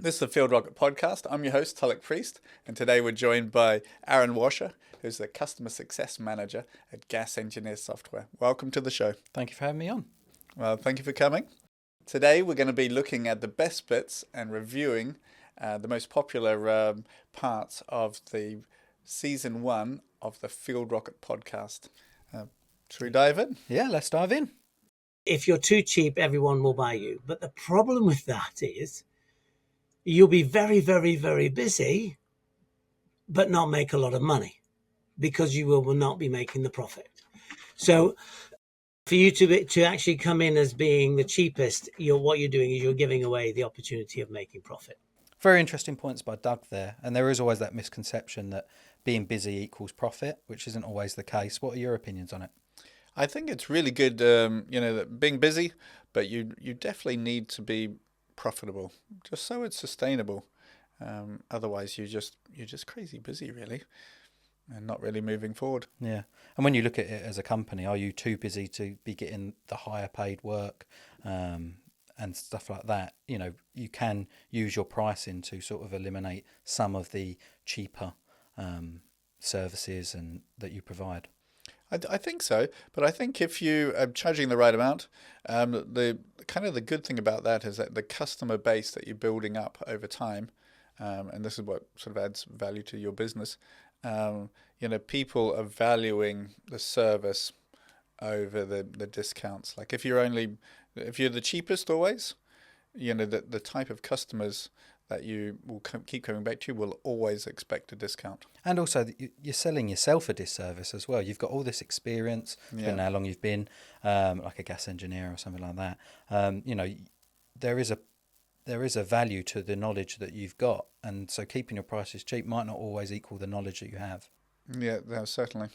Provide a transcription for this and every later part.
This is the FieldRocket Podcast. I'm your host, Tulloch Priest, and today we're joined by Aaron Washer, who's the Customer Success Manager at Gas Engineer Software. Welcome to the show. Thank you for having me on. Well, thank you for coming. Today we're going to be looking at the best bits and reviewing the most popular parts of the Season 1 of the FieldRocket Podcast. Should we dive in? Yeah, let's dive in. If you're too cheap, everyone will buy you. But the problem with that is you'll be very, very, very busy, but not make a lot of money because you will not be making the profit. So for you to actually come in as being the cheapest, what you're doing is you're giving away the opportunity of making profit. Very interesting points by Doug there. And there is always that misconception that being busy equals profit, which isn't always the case. What are your opinions on it? I think it's really good, being busy, but you definitely need to be profitable, just so it's sustainable. Otherwise, you're just crazy busy, really, and not really moving forward. Yeah, and when you look at it as a company, are you too busy to be getting the higher paid work and stuff like that? You know, you can use your pricing to sort of eliminate some of the cheaper services and that you provide. I think so, but I think if you are charging the right amount, the good thing about that is that the customer base that you're building up over time, and this is what sort of adds value to your business. People are valuing the service over the discounts. Like if you're the cheapest always, the type of customers that you will keep coming back to will always expect a discount. And also, you're selling yourself a disservice as well. You've got all this experience, depending on how long you've been, like a gas engineer or something like that. There is a value to the knowledge that you've got, and so keeping your prices cheap might not always equal the knowledge that you have. Yeah, certainly.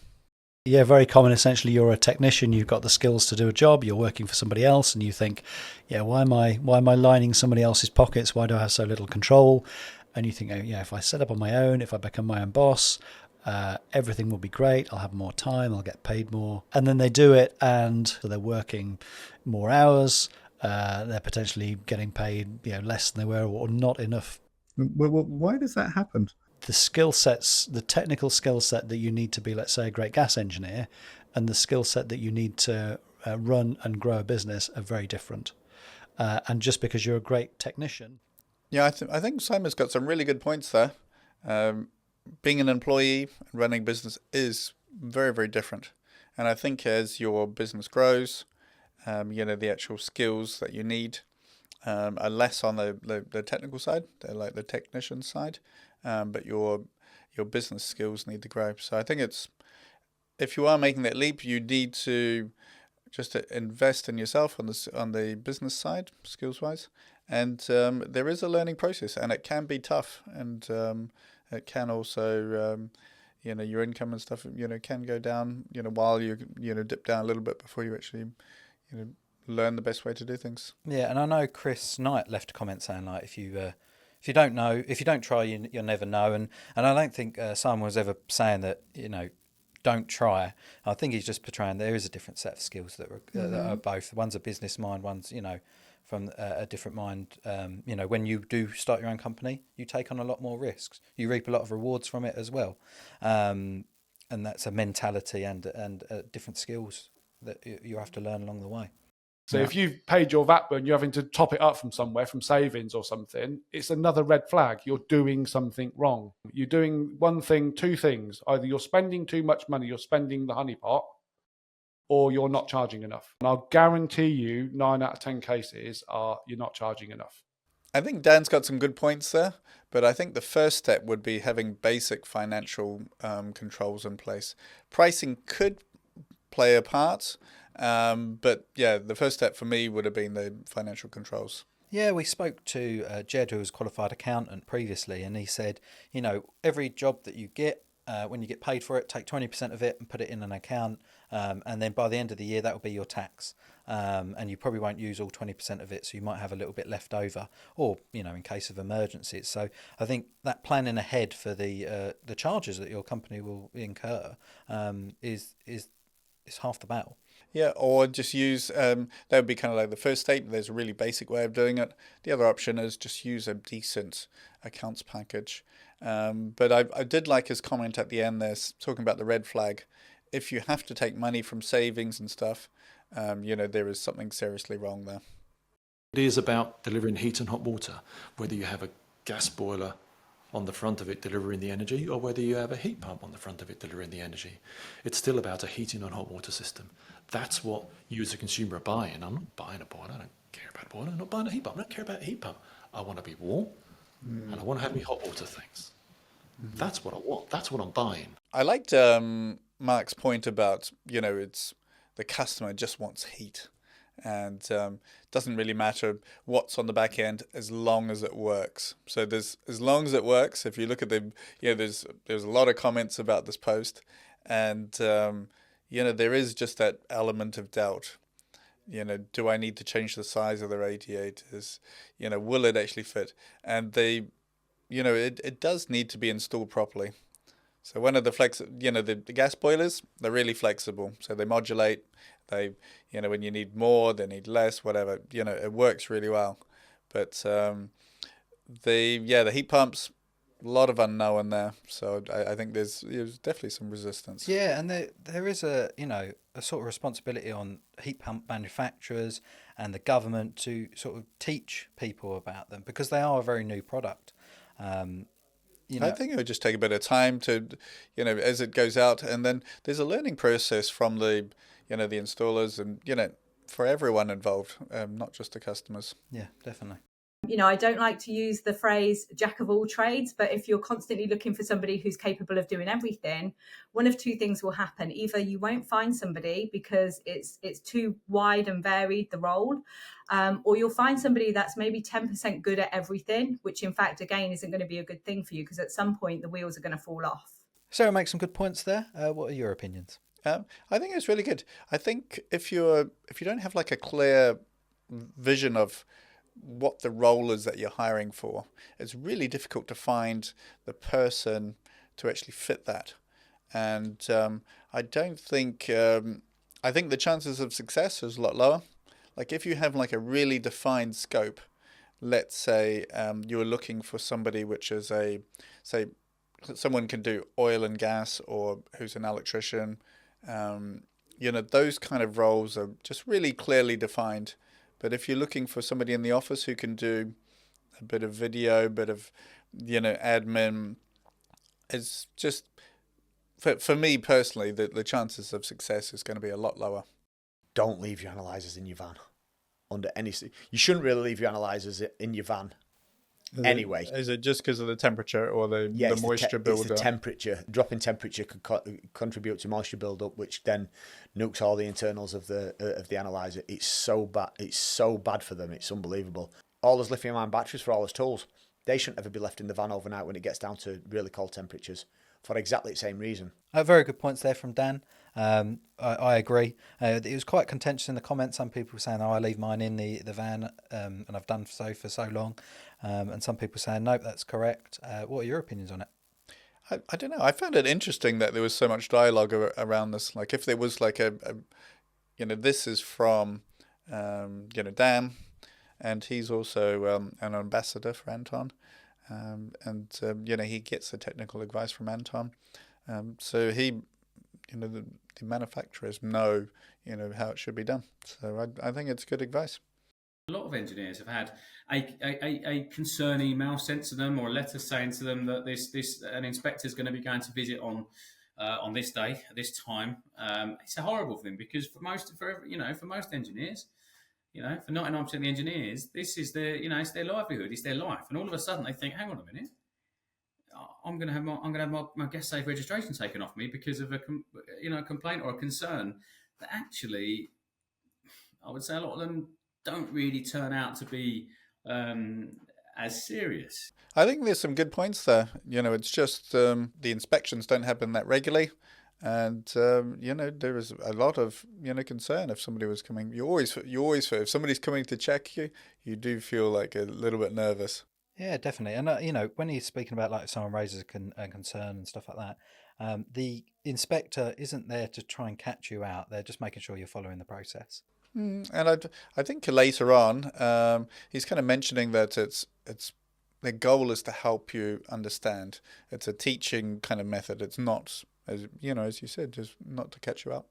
Yeah, very common. Essentially, you're a technician. You've got the skills to do a job. You're working for somebody else, and you think, "Yeah, why am I lining somebody else's pockets? Why do I have so little control?" And you think, "Oh, yeah, if I set up on my own, if I become my own boss, everything will be great. I'll have more time. I'll get paid more." And then they do it, and they're working more hours. They're potentially getting paid, less than they were, or not enough. Well, why does that happen? The skill sets, the technical skill set that you need to be, let's say, a great gas engineer, and the skill set that you need to run and grow a business are very different. And just because you're a great technician. Yeah, I think Simon's got some really good points there. Being an employee and running business is very, very different. And I think as your business grows, the actual skills that you need are less on the technical side, they're like the technician side. But your business skills need to grow. So I think if you are making that leap, you need to just invest in yourself on the business side, skills wise. And there is a learning process, and it can be tough, and it can also your income and stuff can go down while you dip down a little bit before you actually learn the best way to do things. Yeah, and I know Chris Knight left a comment saying like if you don't know, if you don't try, you'll never know. And I don't think Simon was ever saying that, don't try. I think he's just portraying there is a different set of skills that are both. One's a business mind, one's, from a different mind. When you do start your own company, you take on a lot more risks. You reap a lot of rewards from it as well. And that's a mentality and different skills that you have to learn along the way. So if you've paid your VAT bill and you're having to top it up from somewhere, from savings or something, it's another red flag. You're doing something wrong. You're doing two things. Either you're spending too much money, you're spending the honeypot, or you're not charging enough. And I'll guarantee you 9 out of 10 cases you're not charging enough. I think Dan's got some good points there, but I think the first step would be having basic financial controls in place. Pricing could play a part, but yeah, the first step for me would have been the financial controls. Yeah, we spoke to Jed, who was a qualified accountant previously, and he said, every job that you get, when you get paid for it, take 20% of it and put it in an account, and then by the end of the year, that will be your tax. And you probably won't use all 20% of it, so you might have a little bit left over, or in case of emergencies. So I think that planning ahead for the charges that your company will incur is half the battle. Yeah, or just use, that would be kind of like the first step. There's a really basic way of doing it. The other option is just use a decent accounts package. But I did like his comment at the end there, talking about the red flag. If you have to take money from savings and stuff, there is something seriously wrong there. It is about delivering heat and hot water, whether you have a gas boiler on the front of it delivering the energy, or whether you have a heat pump on the front of it delivering the energy. It's still about a heating and hot water system. That's what you as a consumer are buying. I'm not buying a boiler, I don't care about a boiler. I'm not buying a heat pump, I don't care about a heat pump. I want to be warm, and I want to have me hot water things. That's what I want, that's what I'm buying. I liked Mark's point about, it's the customer just wants heat. And doesn't really matter what's on the back end as long as it works. So as long as it works, if you look at there's a lot of comments about this post, and there is just that element of doubt. Do I need to change the size of the radiators? Will it actually fit? And it does need to be installed properly. So one of the the gas boilers, they're really flexible, so they modulate. They, when you need more, they need less, whatever. It works really well. But the heat pumps, a lot of unknown there. So I think there's definitely some resistance. Yeah, and there is a sort of responsibility on heat pump manufacturers and the government to sort of teach people about them, because they are a very new product. I think it would just take a bit of time to, as it goes out, and then there's a learning process from the installers and, for everyone involved, not just the customers. Yeah, definitely. I don't like to use the phrase jack of all trades, but if you're constantly looking for somebody who's capable of doing everything, one of two things will happen. Either you won't find somebody because it's too wide and varied, the role, or you'll find somebody that's maybe 10% good at everything, which in fact, again, isn't going to be a good thing for you, because at some point the wheels are going to fall off. Sarah makes some good points there. What are your opinions? I think it's really good. I think if you don't have like a clear vision of what the role is that you're hiring for, it's really difficult to find the person to actually fit that. And I don't think, I think the chances of success is a lot lower. Like if you have like a really defined scope, let's say you're looking for somebody which is someone can do oil and gas, or who's an electrician, those kind of roles are just really clearly defined. But if you're looking for somebody in the office who can do a bit of video, a bit of, admin, it's just, for me personally, the chances of success is going to be a lot lower. Don't leave your analyzers in your van. You shouldn't really leave your analyzers in your van anyway. Is it just because of the temperature or the moisture buildup? It's the temperature. Drop in temperature could contribute to moisture buildup, which then nukes all the internals of the analyzer. It's so bad. It's so bad for them. It's unbelievable. All those lithium-ion batteries for all those tools, they shouldn't ever be left in the van overnight when it gets down to really cold temperatures, for exactly the same reason. Very good points there from Dan. I agree. It was quite contentious in the comments. Some people were saying, I leave mine in the van, and I've done so for so long. And some people saying, nope, that's correct. What are your opinions on it? I don't know. I found it interesting that there was so much dialogue around this. Like if there was like this is from, Dan, and he's also an ambassador for Anton. He gets the technical advice from Anton. So he, the manufacturers know, how it should be done. So I think it's good advice. A lot of engineers have had a concern email sent to them, or a letter saying to them that an inspector is going to be going to visit on this day at this time. It's a horrible thing, because for most engineers, for 99% of the engineers, this is it's their livelihood, it's their life, and all of a sudden they think, hang on a minute, I'm going to have my gas safe registration taken off me because of a complaint or a concern that actually, I would say a lot of them don't really turn out to be as serious. I think there's some good points there. It's just the inspections don't happen that regularly. And, there is a lot of, concern if somebody was coming. You always feel, if somebody's coming to check you, you do feel like a little bit nervous. Yeah, definitely. And when he's speaking about like if someone raises a concern and stuff like that, the inspector isn't there to try and catch you out. They're just making sure you're following the process. And I think later on, he's kind of mentioning that it's the goal is to help you understand. It's a teaching kind of method. It's not, as you said, just not to catch you out.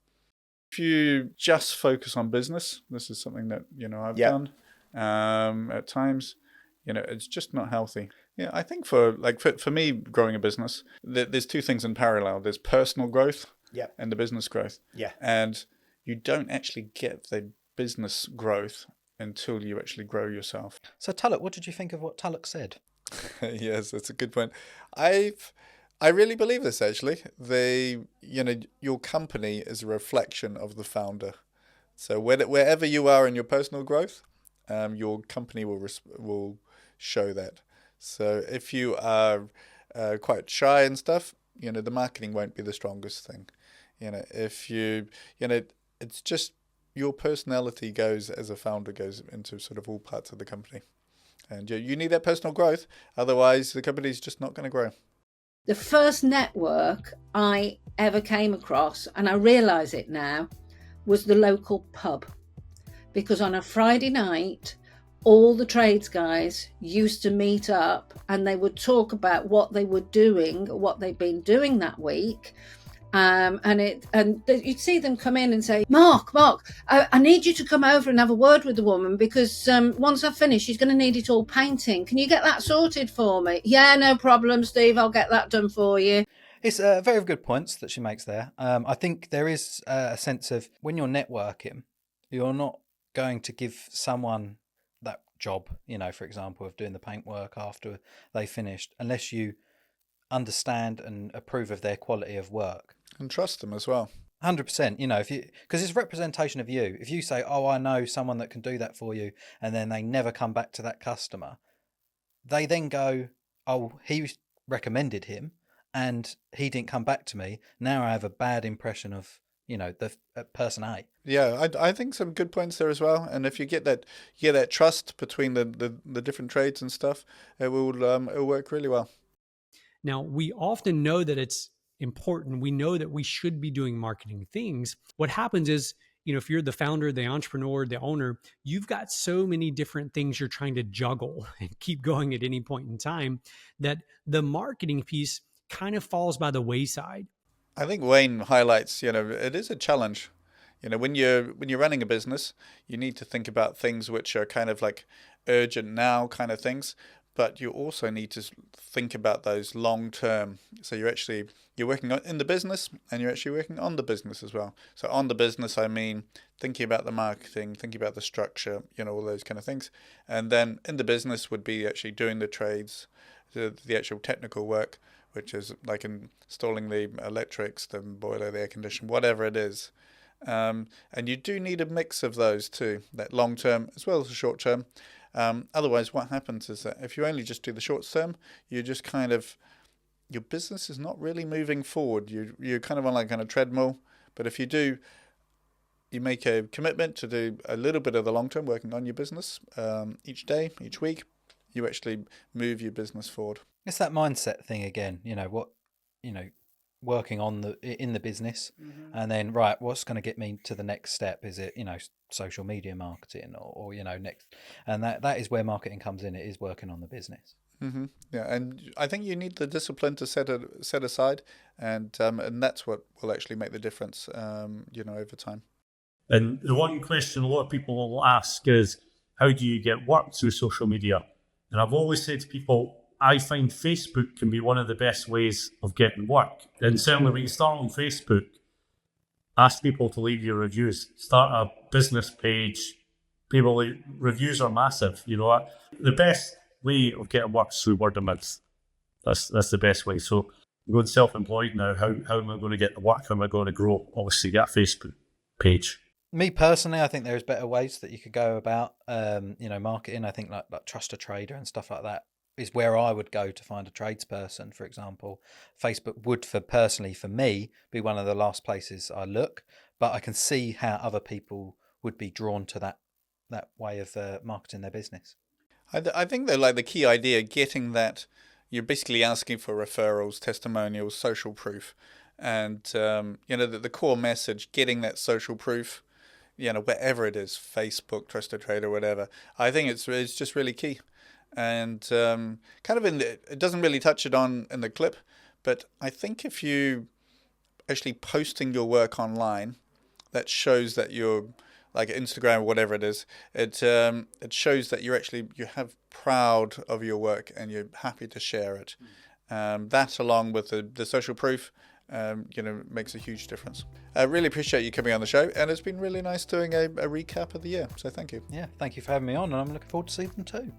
If you just focus on business, this is something that I've done at times. It's just not healthy. Yeah, I think for me, growing a business, there's two things in parallel. There's personal growth and the business growth. Yeah. And you don't actually get the business growth until you actually grow yourself. So Tulloch, what did you think of what Tulloch said? Yes, that's a good point. I really believe this actually. Your company is a reflection of the founder. So wherever you are in your personal growth, your company will show that. So if you are quite shy and stuff, the marketing won't be the strongest thing. If it's just your personality as a founder goes into sort of all parts of the company. And you need that personal growth, otherwise the company's just not going to grow. The first network I ever came across, and I realise it now, was the local pub. Because on a Friday night, all the trades guys used to meet up and they would talk about what they were doing, what they'd been doing that week. And you'd see them come in and say, Mark, I need you to come over and have a word with the woman because once I finish, she's going to need it all painting. Can you get that sorted for me? Yeah, no problem, Steve. I'll get that done for you. It's very good points that she makes there. I think there is a sense of when you're networking, you're not going to give someone that job, for example, of doing the paintwork after they finished, unless you understand and approve of their quality of work. And trust them as well. 100%, because it's representation of you. If you say, oh, I know someone that can do that for you, and then they never come back to that customer, they then go, oh, he recommended him and he didn't come back to me. Now I have a bad impression of, the person A. Yeah, I think some good points there as well. And if you get that trust between the different trades and stuff, it'll work really well. Now, we often know that it's important. We know that we should be doing marketing things. What happens is, if you're the founder, the entrepreneur, the owner, you've got so many different things you're trying to juggle and keep going at any point in time that the marketing piece kind of falls by the wayside. I think Wayne highlights, it is a challenge. When you're running a business, you need to think about things which are kind of like urgent now kind of things, but you also need to think about those long term. So you're working in the business and you're actually working on the business as well. So on the business, I mean thinking about the marketing, thinking about the structure, all those kind of things. And then in the business would be actually doing the trades, the actual technical work, which is like installing the electrics, the boiler, the air conditioner, whatever it is. And you do need a mix of those too, that long term as well as the short term. Otherwise, what happens is that if you only just do the short term, you just kind of, your business is not really moving forward. You're kind of on like kind of treadmill. But if you make a commitment to do a little bit of the long term, working on your business each day, each week, you actually move your business forward. It's that mindset thing again, working in the business, and then what's going to get me to the next step? Is it social media marketing or next, and that is where marketing comes in. It is working on the business. Mm-hmm. Yeah, and I think you need the discipline to set aside, and that's what will actually make the difference, over time. And the one question a lot of people will ask is, how do you get work through social media? And I've always said to people, I find Facebook can be one of the best ways of getting work. And certainly when you start on Facebook, ask people to leave you reviews. Start a business page. Reviews are massive. The best way of getting work is through word of mouth. That's the best way. So I'm going self-employed now. How am I going to get the work? How am I going to grow? Obviously, get a Facebook page. Me personally, I think there's better ways that you could go about, marketing. I think like Trust a Trader and stuff like that is where I would go to find a tradesperson, for example. Facebook would, for me, be one of the last places I look, but I can see how other people would be drawn to that way of marketing their business. I think though, like the key idea, getting that, you're basically asking for referrals, testimonials, social proof, and the core message, getting that social proof, wherever it is, Facebook, Trusted Trader, whatever. I think it's just really key, and it doesn't really touch it on in the clip, but I think if you actually posting your work online, that shows that you're, like Instagram or whatever it is, it shows that you have proud of your work and you're happy to share it. That, along with the social proof, makes a huge difference. I really appreciate you coming on the show, and it's been really nice doing a recap of the year. So thank you. Yeah, thank you for having me on, and I'm looking forward to season 2.